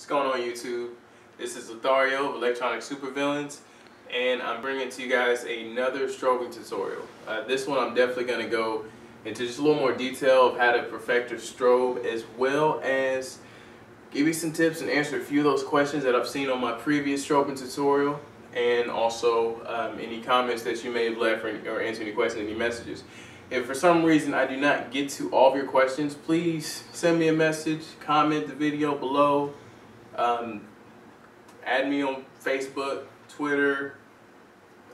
What's going on YouTube? This is Lothario of Electronic Supervillains, and I'm bringing to you guys another strobing tutorial. This one I'm definitely going to go into just a little more detail of how to perfect your strobe, as well as give you some tips and answer a few of those questions that I've seen on my previous strobing tutorial, and also any comments that you may have left or answer any questions, any messages. If for some reason I do not get to all of your questions, please send me a message, comment the video below, add me on Facebook, Twitter,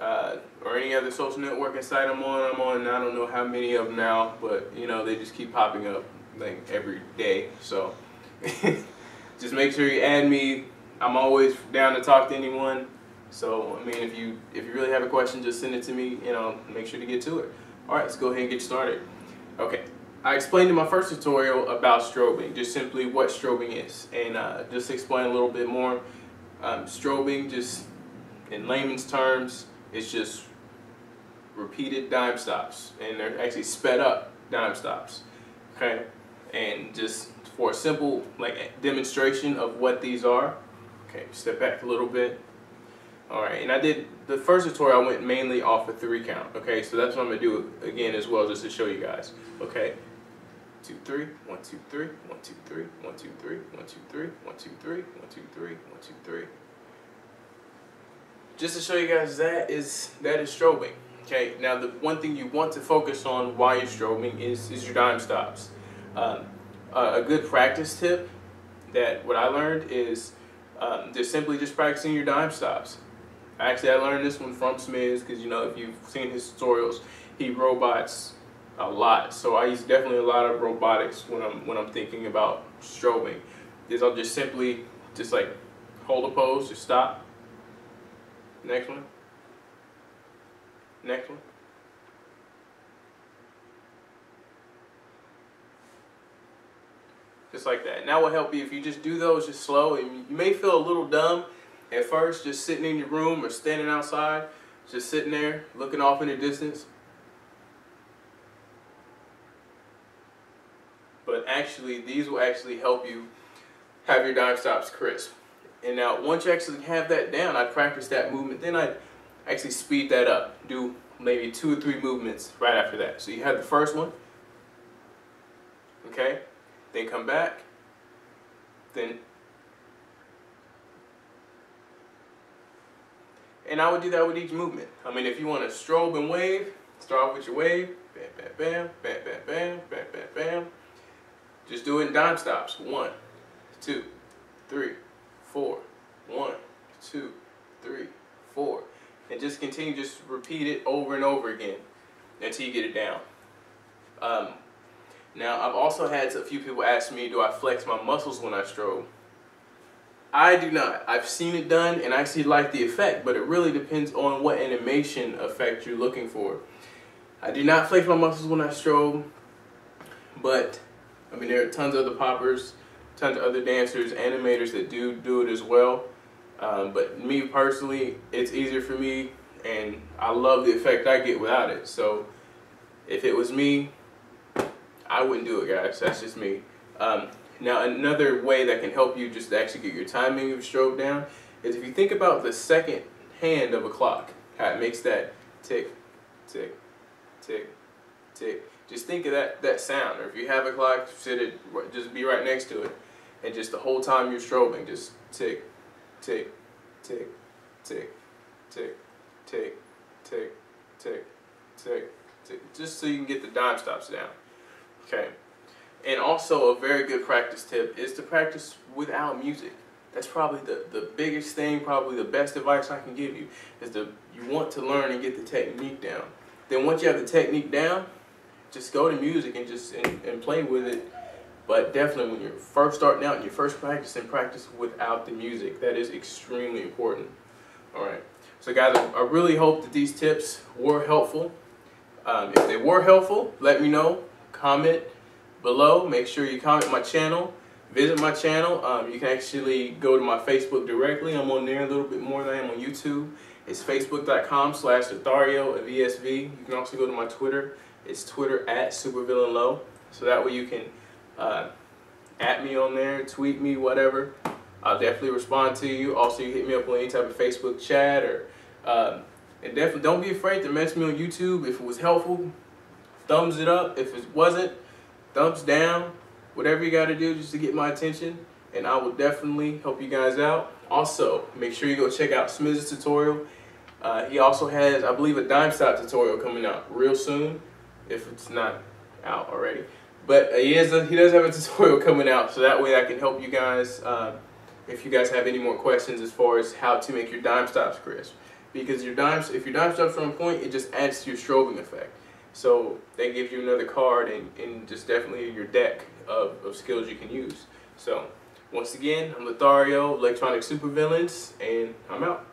or any other social networking site I'm on. I don't know how many of them now, but you know, they just keep popping up like every day. So just make sure you add me. I'm always down to talk to anyone. So I mean, if you really have a question, just send it to me, and I'll make sure to get to it. All right, let's go ahead and get started. Okay, I explained in my first tutorial about strobing, just simply what strobing is, and just to explain a little bit more. Strobing, just in layman's terms, is just repeated dime stops, and they're actually sped up dime stops. Okay, and just for a simple demonstration of what these are. Okay, step back a little bit. All right, and I did the first tutorial. I went mainly off a 3 count. Okay, so that's what I'm gonna do again as well, just to show you guys. Okay, 2 3 1 2 3 1 2 3 1 2 3 1 2 3 1 2 3 1 2 3 1 2 3. Just to show you guys that is strobing. Okay, now the one thing you want to focus on while you're strobing is your dime stops. A good practice tip that what I learned is just practicing your dime stops. Actually, I learned this one from Smiz, because you know, if you've seen his tutorials, he robots a lot. So I use definitely a lot of robotics when I'm thinking about strobing. I'll just simply like hold a pose, just stop. Next one. Next one. Just like that. And that will help you if you just do those just slow. And you may feel a little dumb at first, just sitting in your room or standing outside, just sitting there looking off in the distance. But actually, these will actually help you have your dime stops crisp. And now, once you actually have that down, I practice that movement. Then I actually speed that up. Do maybe 2 or 3 movements right after that. So you have the first one. Okay. Then come back. Then. And I would do that with each movement. I mean, if you want to strobe and wave, start off with your wave. Bam, bam, bam, bam, bam, bam, bam, bam, bam. Just do it in dime stops. 1, 2, 3, 4. 1, 2, 3, 4. And just continue, just repeat it over and over again until you get it down. Now, I've also had a few people ask me, do I flex my muscles when I strobe? I do not. I've seen it done, and I actually like the effect, but it really depends on what animation effect you're looking for. I do not flex my muscles when I strobe, but I mean, there are tons of other poppers, tons of other dancers, animators that do it as well. But me personally, it's easier for me, and I love the effect I get without it. So if it was me, I wouldn't do it, guys. That's just me. Now, another way that can help you just actually get your timing of strobe down is if you think about the second hand of a clock, how it makes that tick, tick, tick, tick. Just think of that sound. Or if you have a clock, just be right next to it, and just the whole time you're strobing, just tick, tick, tick, tick, tick, tick, tick, tick, tick, tick, just so you can get the dime stops down. Okay. And also, a very good practice tip is to practice without music. That's probably the biggest thing, probably the best advice I can give you, is you want to learn and get the technique down. Then once you have the technique down, just go to music and just and play with it. But definitely when you're first starting out and you're first practicing, practice without the music. That is extremely important. All right. So guys, I really hope that these tips were helpful. If they were helpful, let me know. Comment below. Make sure you comment my channel. Visit my channel. You can actually go to my Facebook directly. I'm on there a little bit more than I am on YouTube. It's facebook.com/Lothario of ESV. You can also go to my Twitter. It's Twitter @SuperVillainLO. So that way you can at me on there, tweet me, whatever. I'll definitely respond to you. Also, you hit me up on any type of Facebook chat, or and definitely don't be afraid to message me on YouTube. If it was helpful, thumbs it up. If it wasn't, thumbs down. Whatever you got to do just to get my attention, and I will definitely help you guys out. Also, make sure you go check out Smiz's tutorial. He also has, I believe, a dime stop tutorial coming out real soon, if it's not out already. But he does have a tutorial coming out, so that way I can help you guys if you guys have any more questions as far as how to make your dime stops crisp. Because if your dime stops are on point, it just adds to your strobing effect. So that gives you another card and just definitely your deck of skills you can use. So once again, I'm Lothario, Electronic Supervillains, and I'm out.